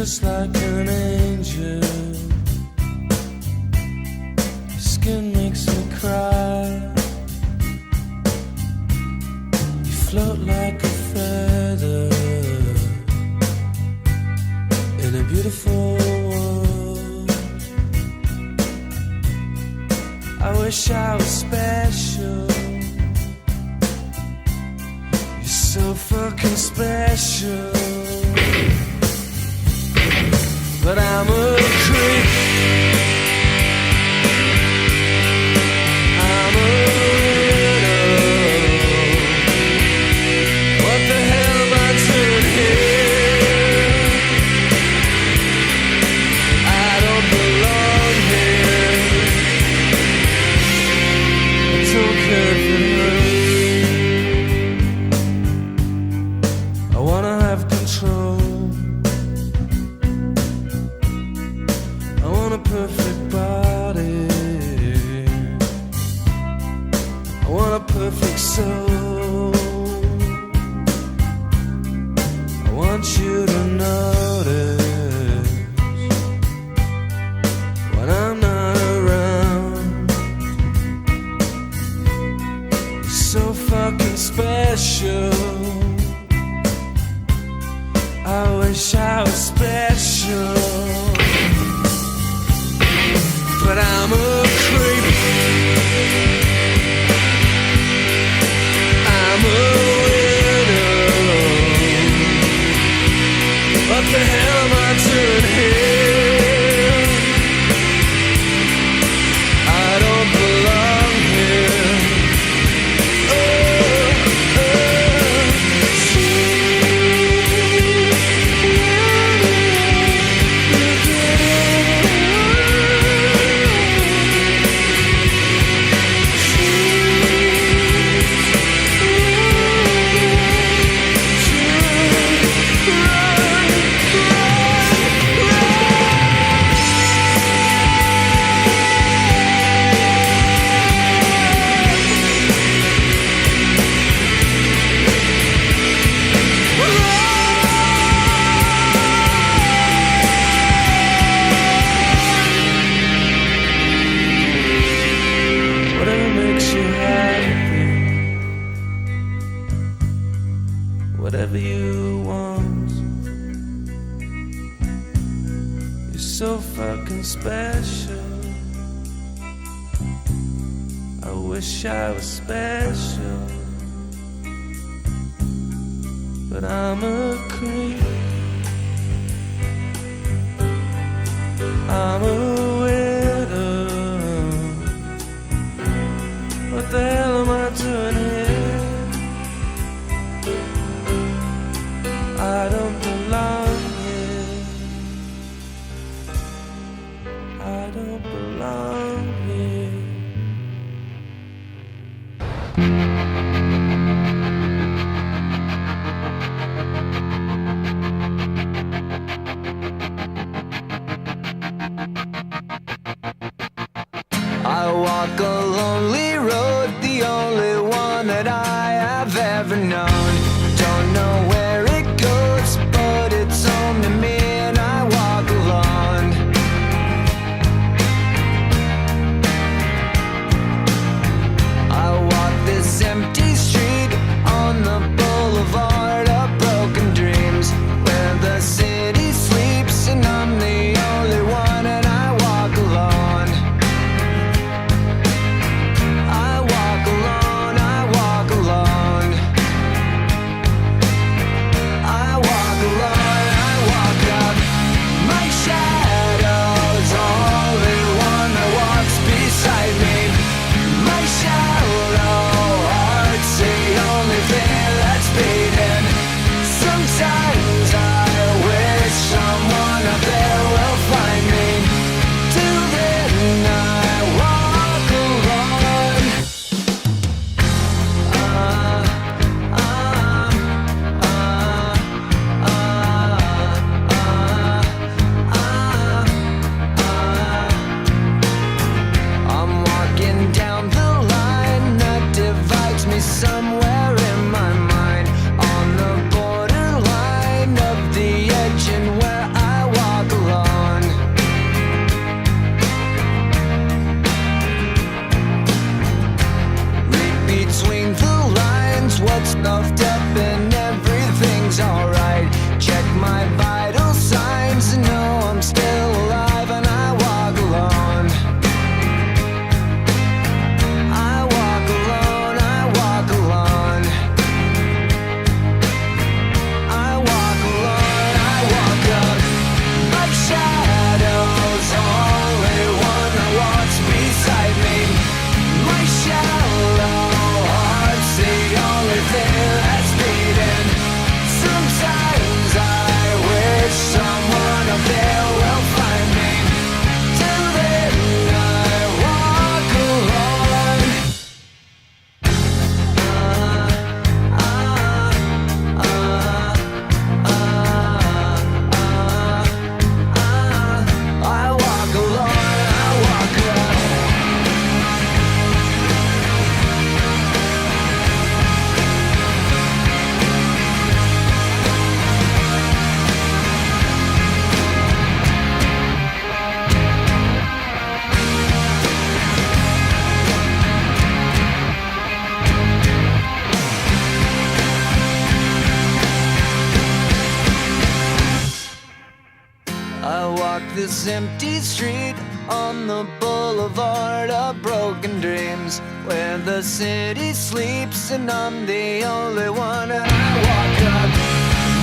just like an angel. Your skin makes me cry. You float like a feather in a beautiful world. I wish I was special. You're so fucking special. But I'm a creep. I'm a widow. What the hell am I doing here? I don't belong here. I don't care if it hurts. I wanna have control. A perfect body. I want a perfect soul. I want you to notice when I'm not around. You're so fucking special. I wish I was special. But I'm a creep. I'm a widow. What the hell am I doing here? I don't belong here. Whatever you want. You're so fucking special. I wish I was special. But I'm a creep. I'm a widow. What the hell am I doing here? I don't belong here. I don't belong here. I walk a lonely road, the only one that I have ever known. Don't know where it goes, but it's home to me and I walk alone. I walk this empty street on the boulevard of broken dreams, where the city sleeps and I'm the only one and I walk alone. I walk this empty street on the boulevard of broken dreams, where the city sleeps and I'm the only one. And I walk up,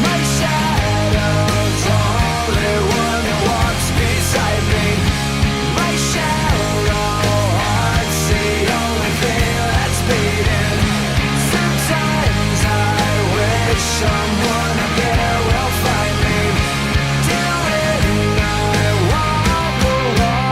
my shadow's only one who walks beside me. My shallow heart's the only thing that's beating. Sometimes I wish someone up there will find me. Till then I walk alone.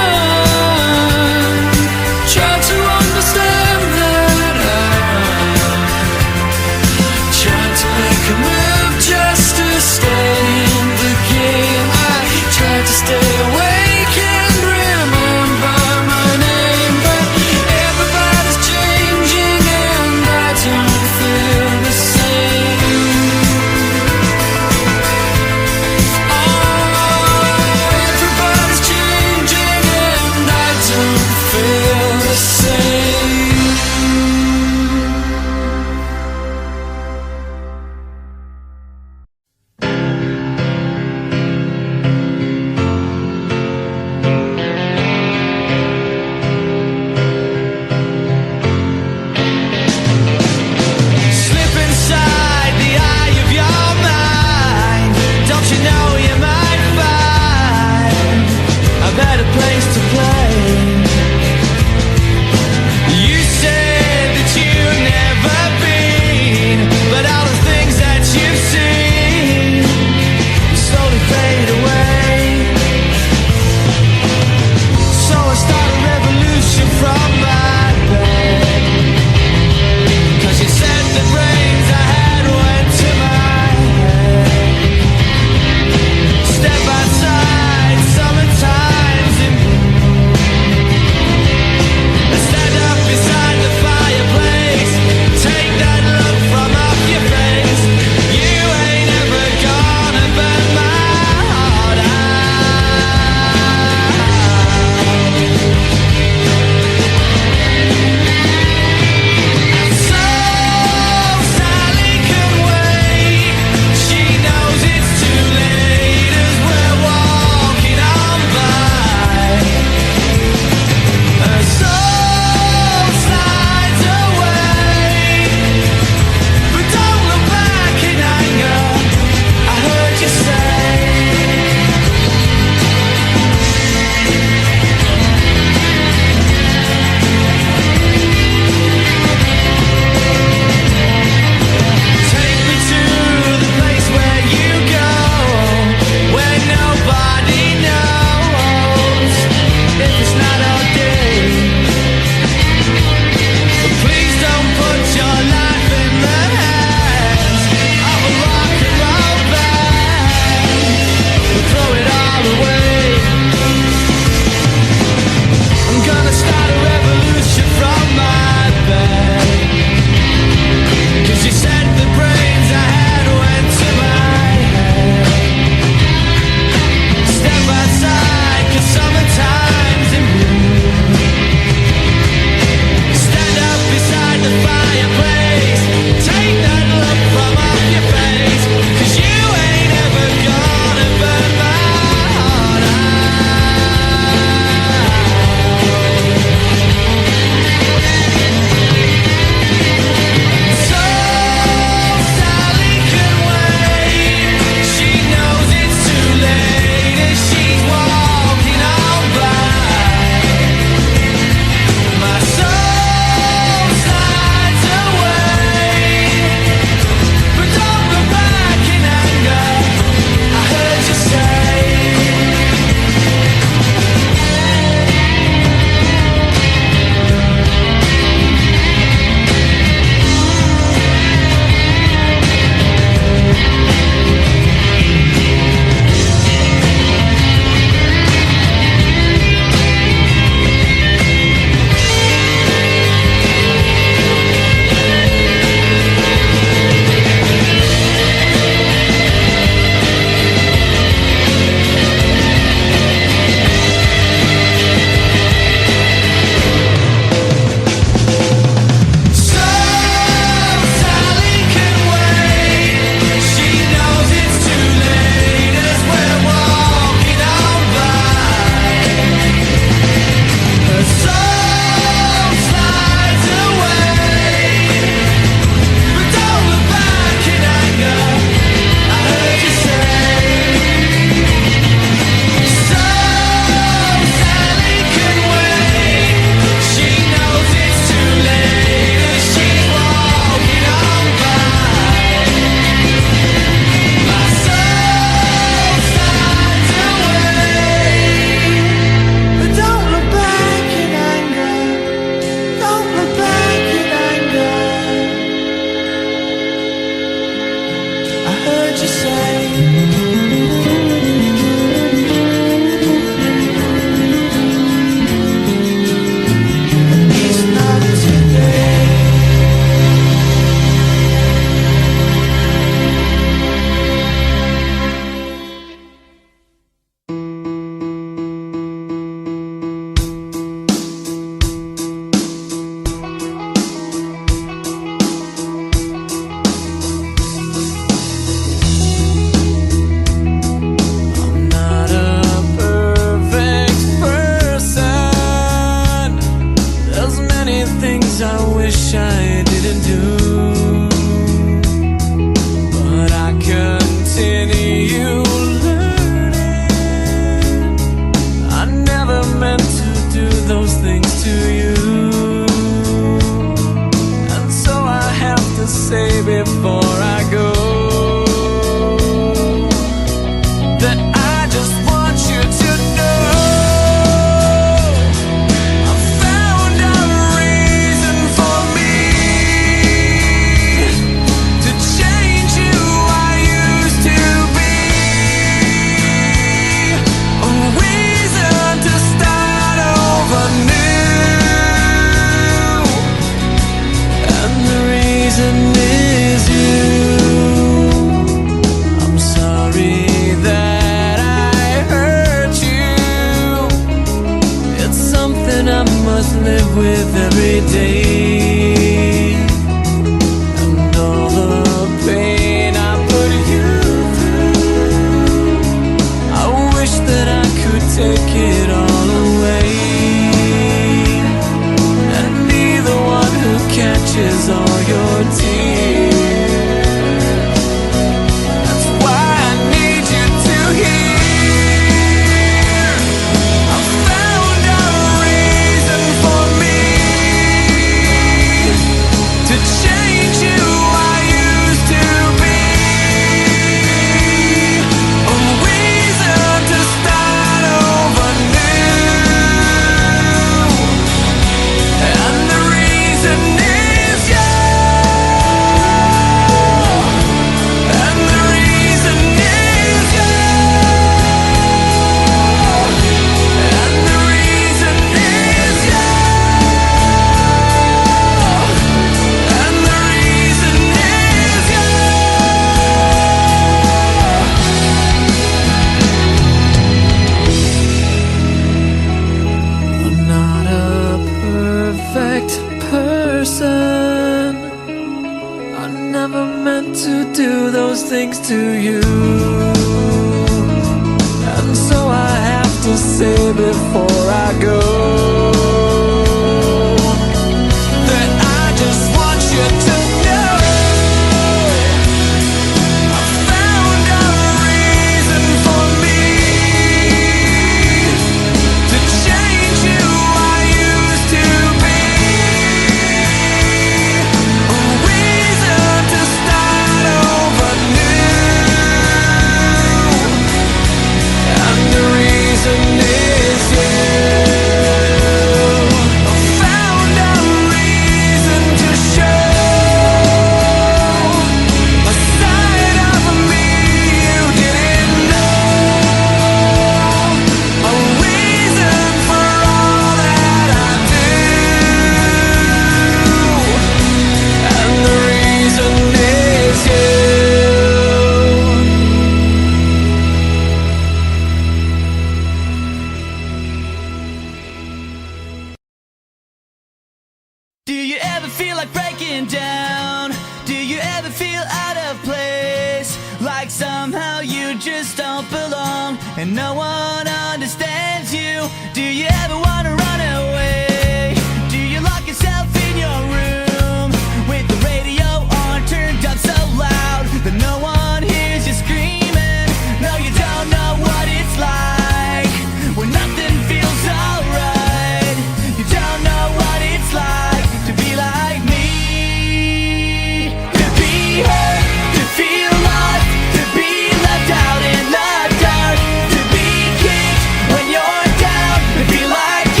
Like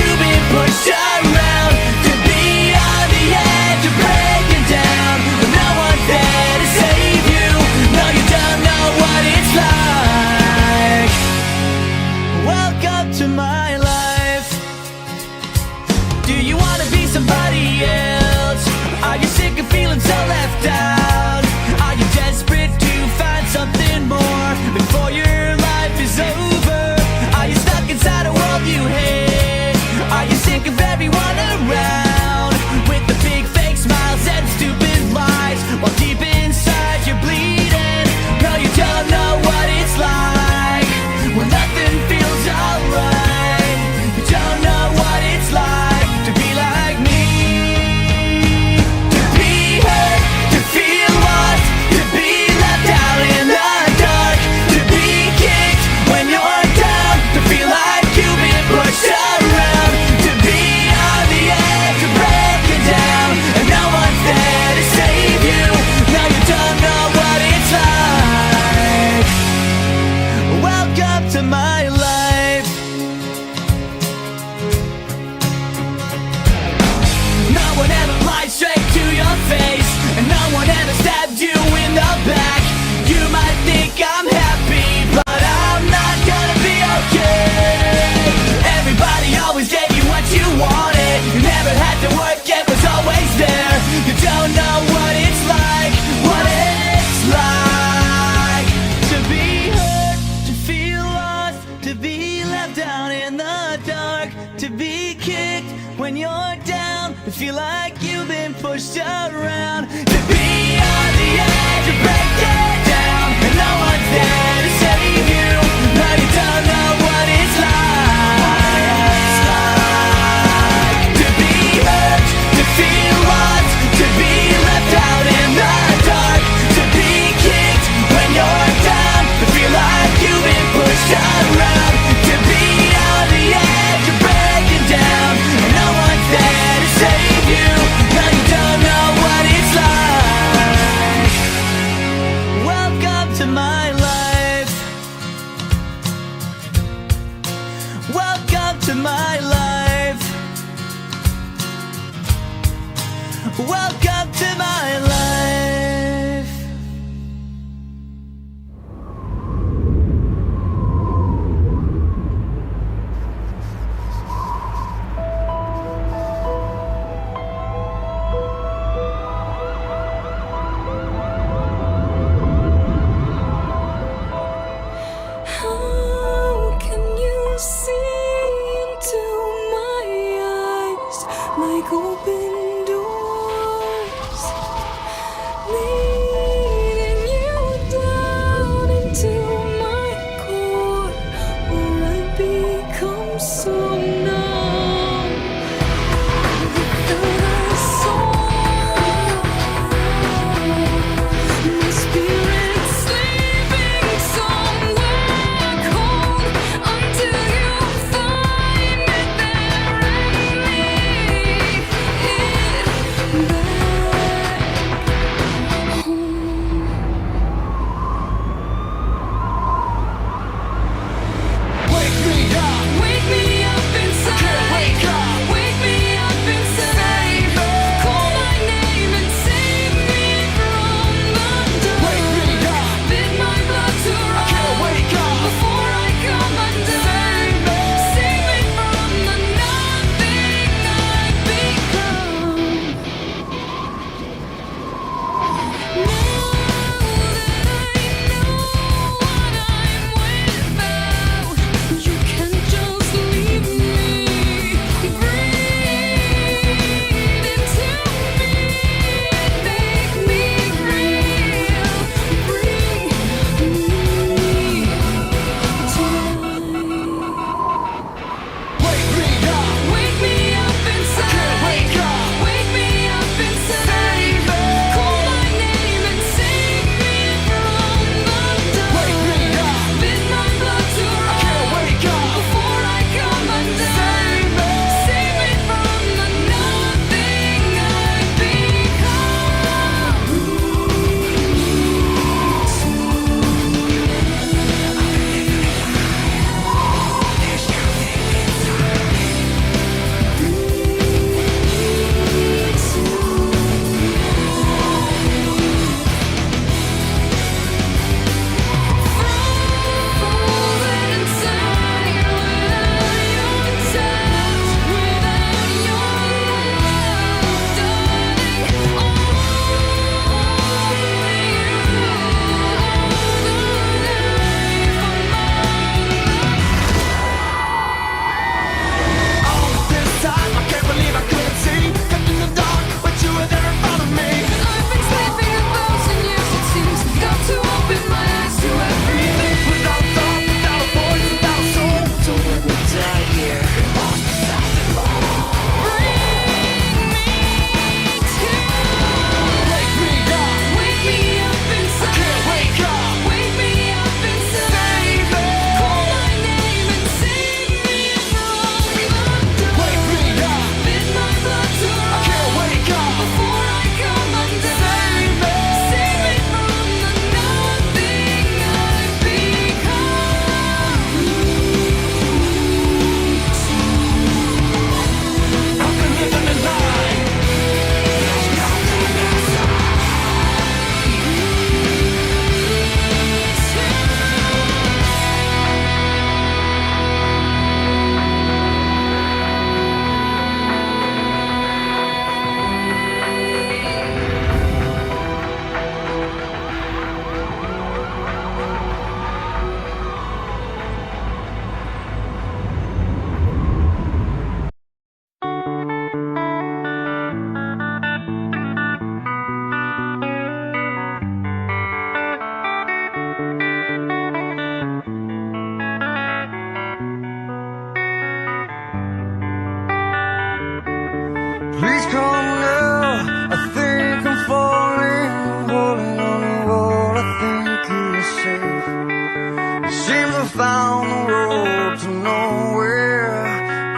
found the road to nowhere,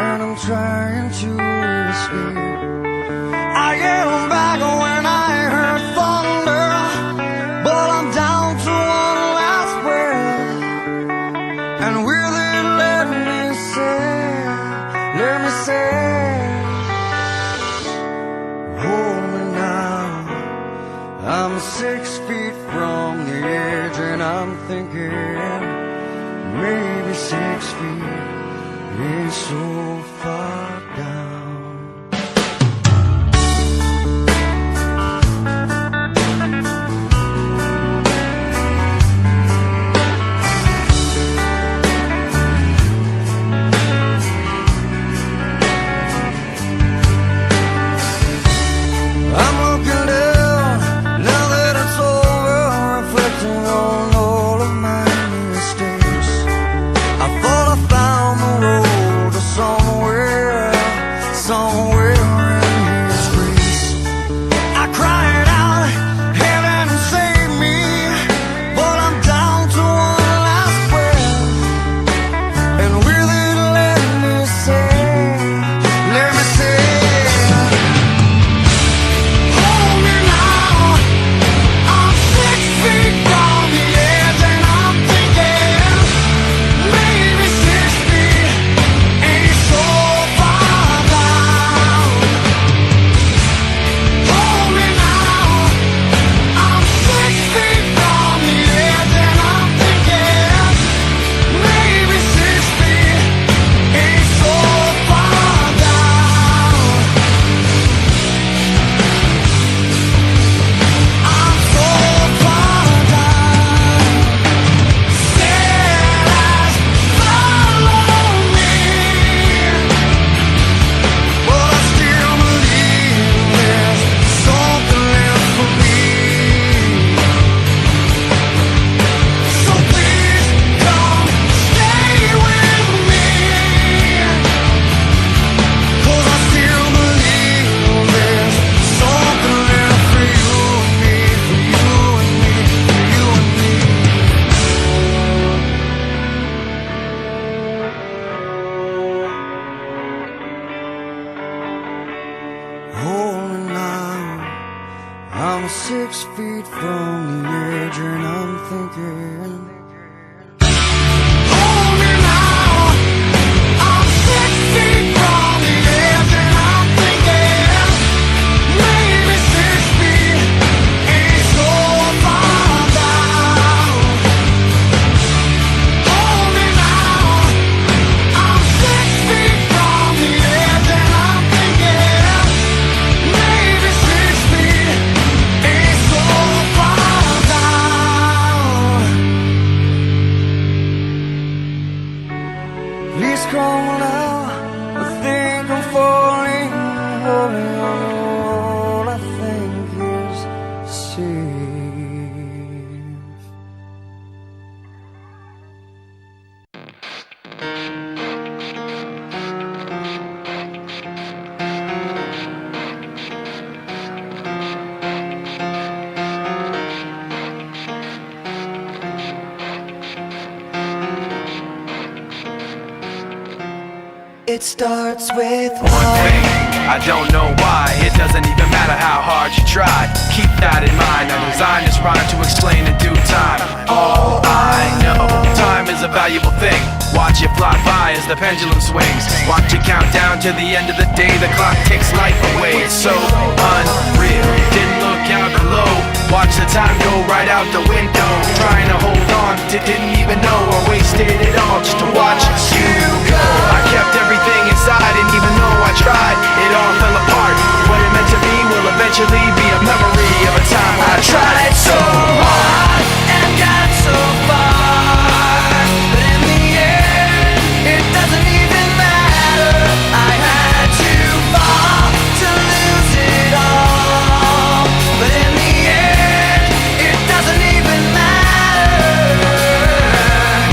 and I'm trying to escape. I am back when I heard thunder, but I'm down to one last breath. And will it let me say, hold me now. I'm 6 feet from the edge, and I'm thinking maybe 6 feet is so far down. I'm looking down, now that it's over, reflecting on all of my mistakes. I thought I found the road to somewhere in His grace. I cried out, heaven save me, but I'm down to one last breath. And will it let me say, hold me now. I'm 6 feet from the edge, and I'm thinking maybe 6 feet ain't so far down. Hold me now. I'm 6 feet from the edge, and I'm thinking maybe 6 feet ain't so far down. I'm so far down. Said eyes follow me, but I still believe there's something left for me. So please come stay with me, 'cause I still believe there's something left for you and me, for you and me, for you and me. Hold me now. I'm 6 feet from the edge, and I'm thinking. Hold me now. I'm 6 feet from the edge, and I'm thinking maybe 6 feet ain't so far down. Hold me now. I'm 6 feet from the edge, and I'm thinking maybe 6 feet ain't so far down. Please come now. I think I'm falling, holding on to all I think is safe. It starts with One thing, I don't know why. It doesn't even matter how hard you try. Keep that in mind. I designed this rhyme to explain in due time. All I know, time is a valuable thing. Watch it fly by as the pendulum swings. Watch it count down to the end of the day. The clock takes life away. It's so unreal. Didn't look out below. Watch the time go right out the window. Trying to hold on to didn't even know I wasted it all just to watch you go. I kept everything inside, and even though I tried, it all fell apart. What it meant to be will eventually be a memory of a time I tried so hard and got so far, but in the end, it doesn't even matter. I had to fall to lose it all, but in the end, it doesn't even matter.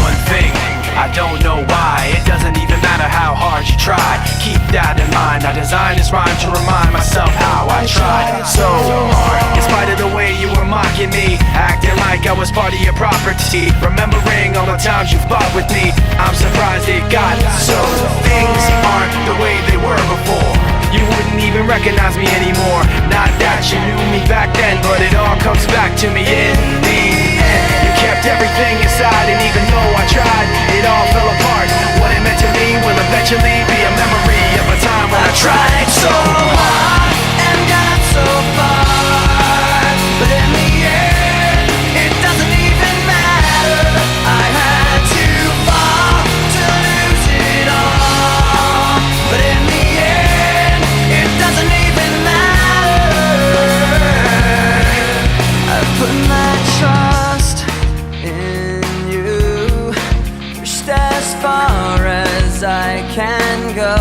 One thing, I don't know why. It doesn't even matter how hard you try. Keep that in mind. I designed this rhyme to remind myself how I tried so hard. In spite of the way you were mocking me, acting like I was part of your property. Remembering all the times you fought with me, I'm surprised it got so. Things aren't the way they were before. You wouldn't even recognize me anymore. Not that you knew me back then, but it all comes back to me in the end. You kept everything inside, and even though I tried, it all fell apart. What it meant to me will eventually be a memory of a time when I tried so hard and got so far, but in the end, it doesn't even matter. I had to fall to lose it all, but in the end, it doesn't even matter. I put my trust in you, pushed as far as I can go.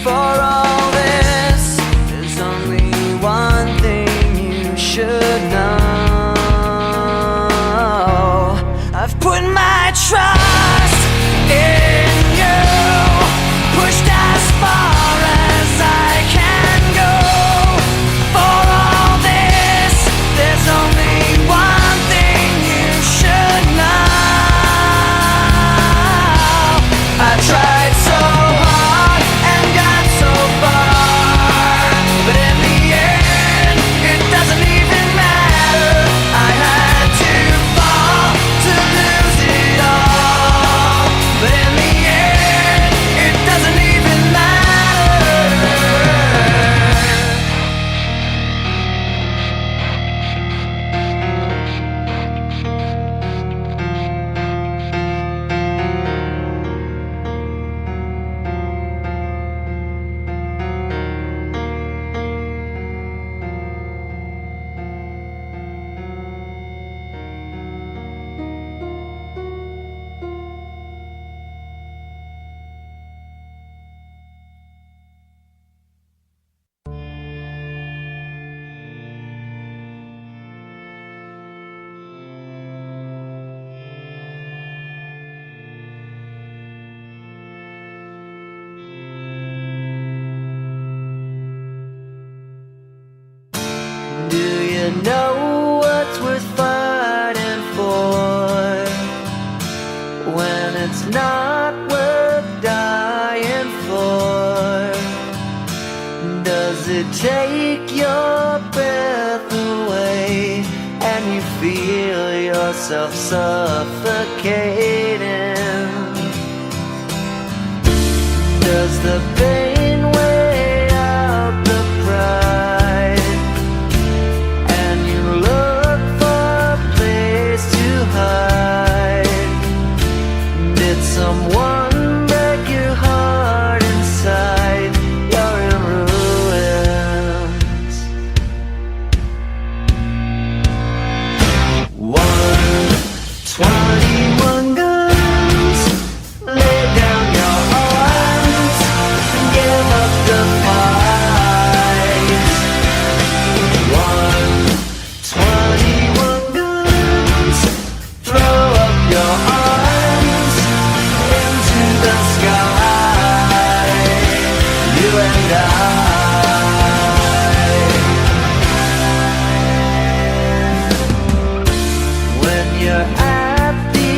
For all this, there's only one thing you should know. I've put my trust in you, pushed as far as I can go. For all this, there's only one thing you should know. I tried so hard and got so far, but in the end, it doesn't even matter. I had to fall to lose it all, but in the end, it doesn't even matter. Do you know what's worth fighting for when it's not worth dying for? Does it take your breath away and you feel yourself suffocating? Does the pain weigh out the pride? And you look for a place to hide. Did someone break your heart inside? You're in ruins. 121 guns. Lay down your arms and give up the fight. 121 guns. Throw up your arms into the sky. You and I. When you're at the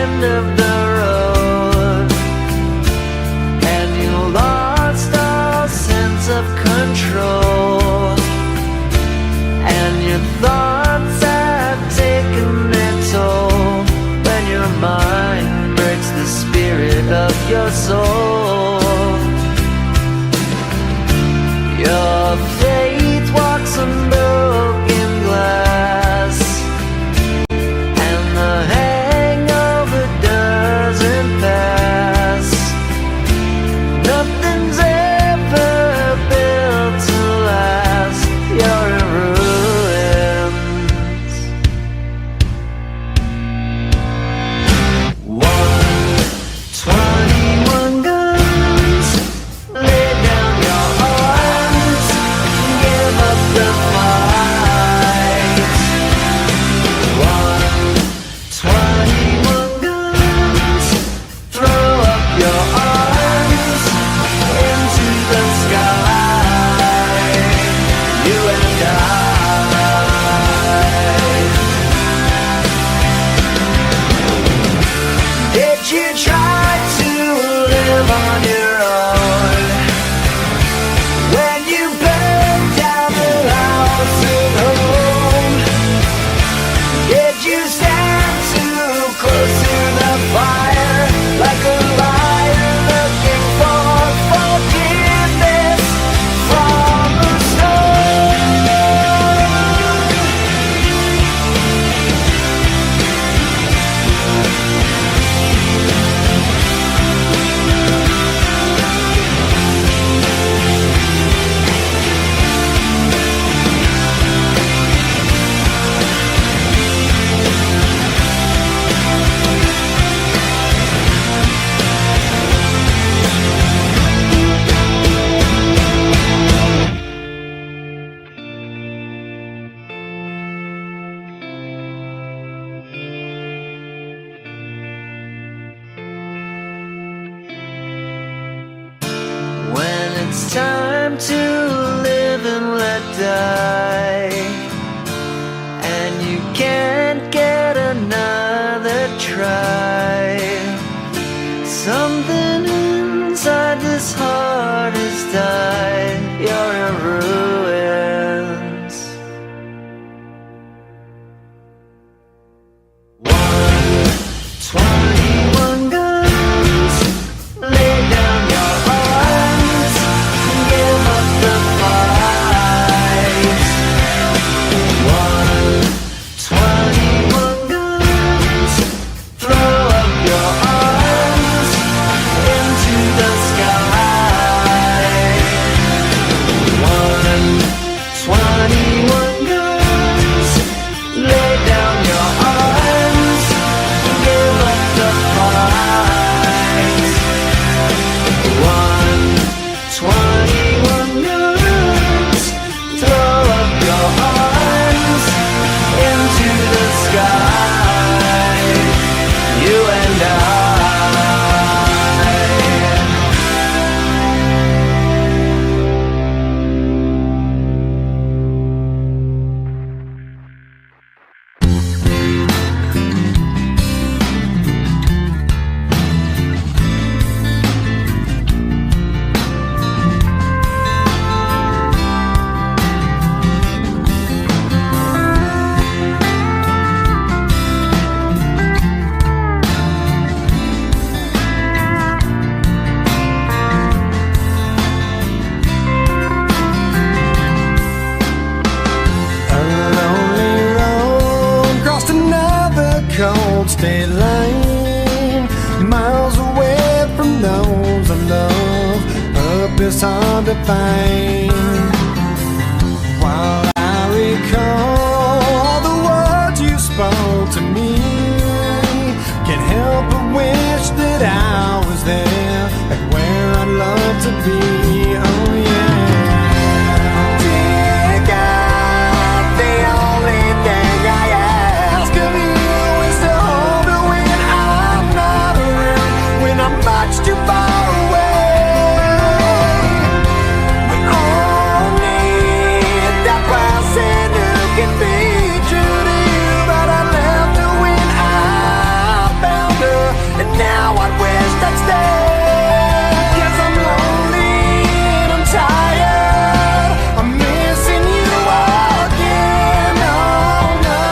end of the road and you lost all sense of control, and your thoughts have taken their toll, when your mind breaks the spirit of your soul, your faith walks on broken glass, and the hangover doesn't pass. Nothing's ever built to last. You're in ruins. 121 It's time to live and let die, and you can't get another try. Something inside this heart has died. You're in ruins. 121 guns. Lay down your arms and give up the fight. 121 guns. Throw up your arms into the sky. 121 guns. Lay down your arms and give up the fight. 121 guns. Throw up your arms into the sky. You and I. A lonely road crossed another cold state line, miles away from those I love. Purpose hard to find. While I recall all the words you spoke to me, can't help but wish that I was there, like where I'd love to be. Oh yeah. Dear God, the only thing I ask of you is to hold me when I'm not around, when I'm much too far away. We all need that person who can be true to you, but I left her when I found her, and now I wish I'd stay. 'Cause I'm lonely and I'm tired, I'm missing you again. Oh no.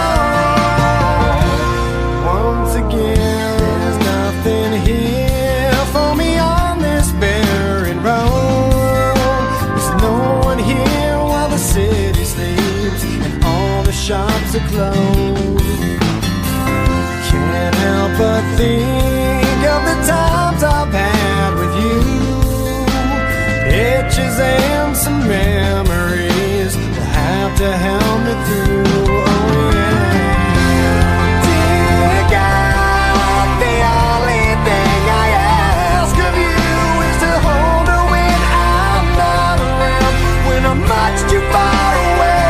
Once again, there's nothing here for me on this barren road. There's no one here while the city sleeps and all the shops are closed. Can't help but think of the times I've had with you. Itches and some memories will have to help me through. Oh yeah. Dear God, the only thing I ask of you is to hold her when I'm not around, when I'm much too far away.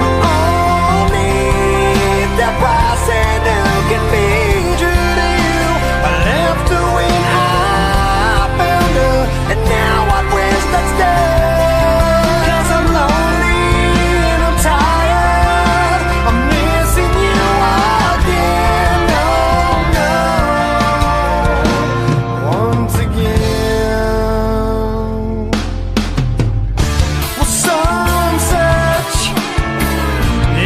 We all need that person who can be true to you. I left her when I found her, and now I wish I'd stay. 'Cause I'm lonely and I'm tired, I'm missing you again. Oh no. Once again. Well, some search,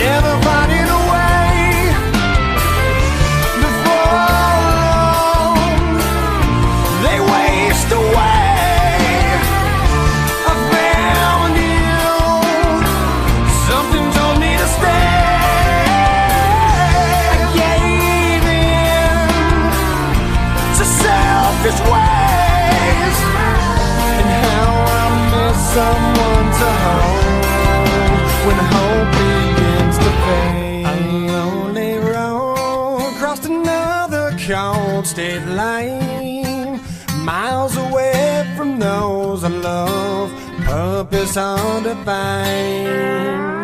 never finding a way. Before long, they waste away. I found you, something told me to stay. I gave in to selfish ways, and how I miss someone to hold when hope begins to fade. A lonely road crossed another cold state line, miles away from those I love. Purpose hard to find.